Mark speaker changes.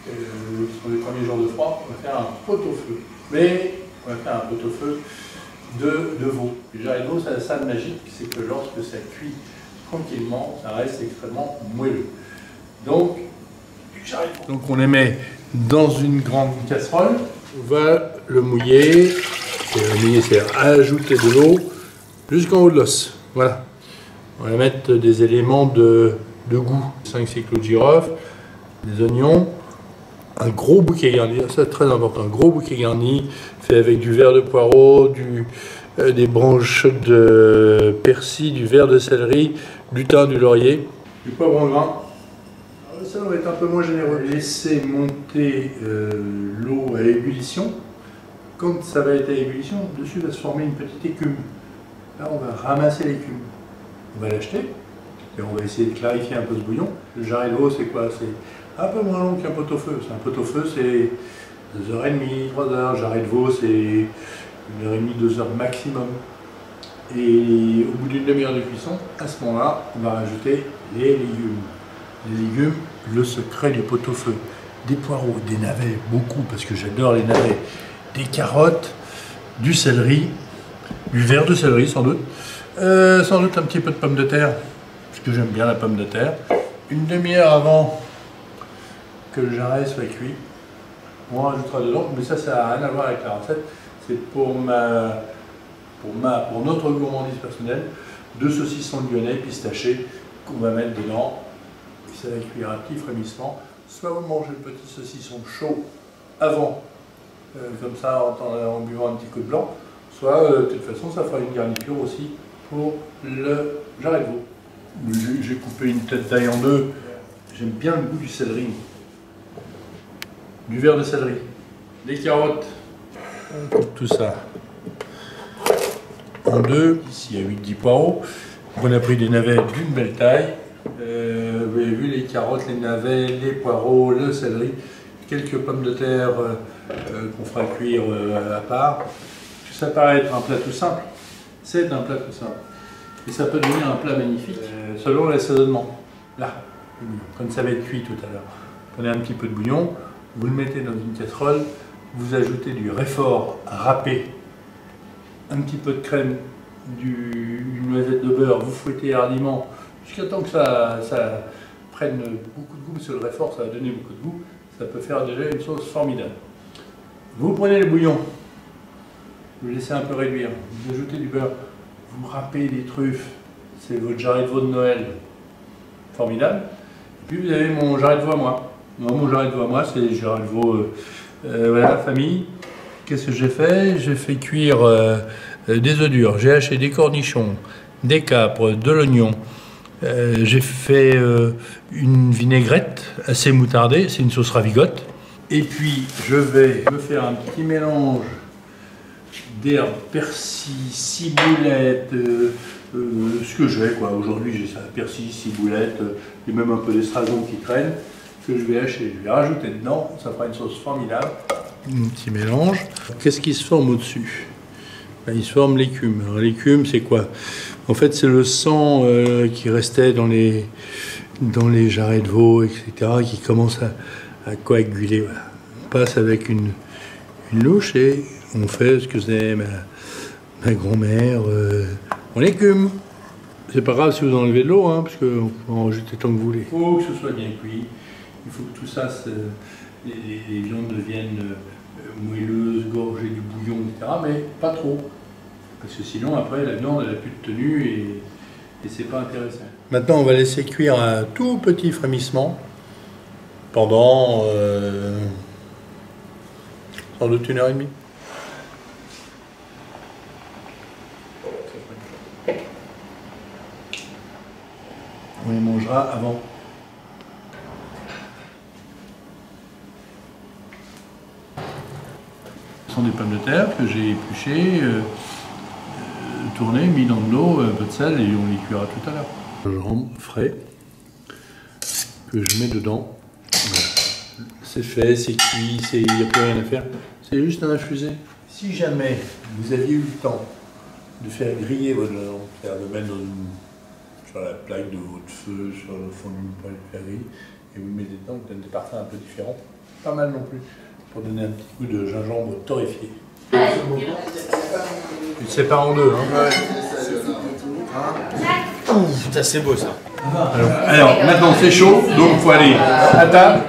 Speaker 1: sur les premiers jours de froid, on va faire un pot-au-feu. Mais on va faire un pot-au-feu de veau. Le jarret de veau, ça a ça de magique, c'est que lorsque ça cuit tranquillement, ça reste extrêmement moelleux. Donc, du jarret de veau. Donc on les met dans une grande casserole, on va le mouiller, et le mouiller c'est ajouter de l'eau jusqu'en haut de l'os. Voilà. On va mettre des éléments de goût. 5-6 clous de girofle, des oignons, un gros bouquet garni, ça c'est très important, un gros bouquet garni fait avec du verre de poireau, des branches de persil, du verre de céleri, du thym, du laurier, du poivre en grain. Alors, ça va être un peu moins généreux. Laisser monter l'eau à ébullition. Quand ça va être à ébullition, dessus va se former une petite écume. Là, on va ramasser l'écume. On va l'acheter et on va essayer de clarifier un peu ce bouillon. Le jarret de veau, c'est quoi? C'est un peu moins long qu'un pot-au-feu. Un pot-au-feu, c'est 2h30, 3h. Jarret de veau, c'est 1h30, 2h maximum. Et au bout d'une demi-heure de cuisson, à ce moment-là, on va rajouter les légumes. Les légumes, le secret du pot-au-feu. Des poireaux, des navets, beaucoup, parce que j'adore les navets. Des carottes, du céleri, du verre de céleri sans doute. Sans doute un petit peu de pommes de terre, parce que j'aime bien la pomme de terre. Une demi-heure avant que le jarret soit cuit, on rajoutera dedans, mais ça n'a rien à voir avec la recette, c'est pour notre gourmandise personnelle, 2 saucissons lyonnais pistachés qu'on va mettre dedans, et ça va cuire un petit frémissement. Soit vous mangez le petit saucisson chaud avant, comme ça en buvant un petit coup de blanc, soit de toute façon ça fera une garniture aussi pour le jarret de veau. J'ai coupé une tête d'ail en deux. J'aime bien le goût du céleri. Du verre de céleri. Des carottes. On coupe tout ça en deux. Ici il y a 8-10 poireaux. On a pris des navets d'une belle taille. Vous avez vu les carottes, les navets, les poireaux, le céleri. Quelques pommes de terre qu'on fera cuire à part. Ça paraît être un plat tout simple. C'est un plat tout simple. Et ça peut devenir un plat magnifique selon l'assaisonnement. Là, comme ça va être cuit tout à l'heure. Prenez un petit peu de bouillon, vous le mettez dans une casserole, vous ajoutez du réfort râpé, un petit peu de crème, une noisette de beurre, vous fouettez hardiment jusqu'à temps que ça prenne beaucoup de goût, parce que le réfort ça va donner beaucoup de goût, ça peut faire déjà une sauce formidable. Vous prenez le bouillon, vous le laissez un peu réduire, vous ajoutez du beurre, vous râpez des truffes, c'est votre jarret de veau de Noël, formidable. Et puis vous avez mon jarret de veau à moi. Mon jarret de veau à moi, c'est le jarret de veau, voilà, famille. Qu'est-ce que j'ai fait? J'ai fait cuire des œufs durs, j'ai haché des cornichons, des capres, de l'oignon. J'ai fait une vinaigrette assez moutardée, c'est une sauce ravigote. Et puis je vais me faire un petit mélange d'herbes, persil, ciboulette, ce que j'ai quoi. Aujourd'hui j'ai ça, persil, ciboulette, et même un peu d'estragon qui traîne, que je vais hacher. Je vais rajouter dedans, ça fera une sauce formidable. Un petit mélange. Qu'est-ce qui se forme au-dessus? Ben, il se forme l'écume. Alors l'écume c'est quoi? En fait c'est le sang qui restait dans les jarrets de veau, etc., qui commence à coaguler. Voilà. On passe avec une louche et on fait ce que faisait ma grand-mère en légumes. C'est pas grave si vous enlevez de l'eau, hein, parce qu'on peut en rajouter tant que vous voulez. Il faut que ce soit bien cuit. Il faut que tout ça, les viandes deviennent moelleuses, gorgées du bouillon, etc. Mais pas trop. Parce que sinon, après, la viande, elle n'a plus de tenue et c'est pas intéressant. Maintenant, on va laisser cuire un tout petit frémissement pendant sans doute 1h30. On les mangera avant. Ce sont des pommes de terre que j'ai épluchées, tournées, mis dans de l'eau, un peu de sel et on les cuira tout à l'heure. Gingembre frais que je mets dedans. Voilà. C'est fait, c'est cuit, il n'y a plus rien à faire. C'est juste à infuser. Si jamais vous aviez eu le temps de faire griller votre gingembre, c'est-à-dire de mettre sur la plaque de votre feu, sur le fond d'une poêle faire griller, et vous le mettez dedans, vous donne des parfums un peu différents. pas mal non plus, pour donner un petit coup de gingembre torréfié. Tu te sépares en deux, hein.
Speaker 2: Putain, c'est beau ça.
Speaker 1: Alors maintenant c'est chaud, donc il faut aller à table.